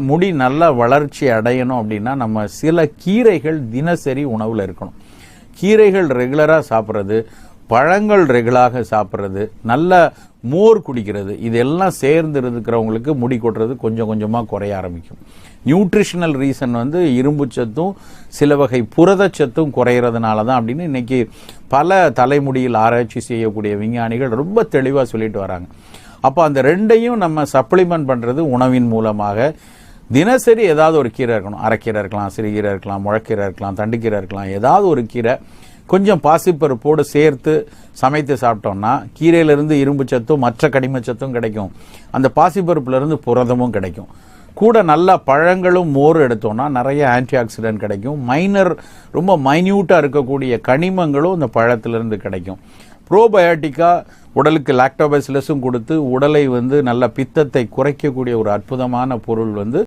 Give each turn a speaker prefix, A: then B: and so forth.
A: முடி நல்ல வளர்ச்சி அடையணும் அப்படின்னா நம்ம சில கீரைகள் தினசரி உணவில் இருக்கணும். கீரைகள் ரெகுலராக சாப்பிட்றது, பழங்கள் ரெகுலராக சாப்பிட்றது, நல்ல மோர் குடிக்கிறது, இதெல்லாம் சேர்ந்து இருக்கிறவங்களுக்கு முடி கொட்டுறது கொஞ்சம் கொஞ்சமாக குறைய ஆரம்பிக்கும். நியூட்ரிஷனல் ரீசன் இரும்பு சத்தும் சில வகை புரதச்சத்தும் குறையிறதுனால தான் அப்படின்னு இன்னைக்கு பல தலைமுடியில் ஆராய்ச்சி செய்யக்கூடிய விஞ்ஞானிகள் ரொம்ப தெளிவாக சொல்லிட்டு வராங்க. அப்போ அந்த ரெண்டையும் நம்ம சப்ளிமெண்ட் பண்ணுறது உணவின் மூலமாக. தினசரி ஏதாவது ஒரு கீரை இருக்கணும். அரைக்கீரை இருக்கலாம், சிறுகீரை இருக்கலாம், முளைக்கீரை இருக்கலாம், தண்டுக்கீரை இருக்கலாம், ஏதாவது ஒரு கீரை கொஞ்சம் பாசிப்பருப்போடு சேர்த்து சமைத்து சாப்பிட்டோம்னா கீரையிலிருந்து இரும்பு சத்தும் மற்ற கனிமச்சத்தும் கிடைக்கும், அந்த பாசிப்பருப்புலேருந்து புரதமும் கிடைக்கும். கூட நல்ல பழங்களும் மோர் எடுத்தோம்னா நிறைய ஆன்டி ஆக்சிடென்ட் கிடைக்கும். ரொம்ப மைன்யூட்டாக இருக்கக்கூடிய கனிமங்களும் இந்த பழத்திலிருந்து கிடைக்கும். ப்ரோபயோட்டிக்காக உடலுக்கு லாக்டோபைசிலஸும் கொடுத்து உடலை நல்ல பித்தத்தை குறைக்கக்கூடிய ஒரு அற்புதமான பொருள்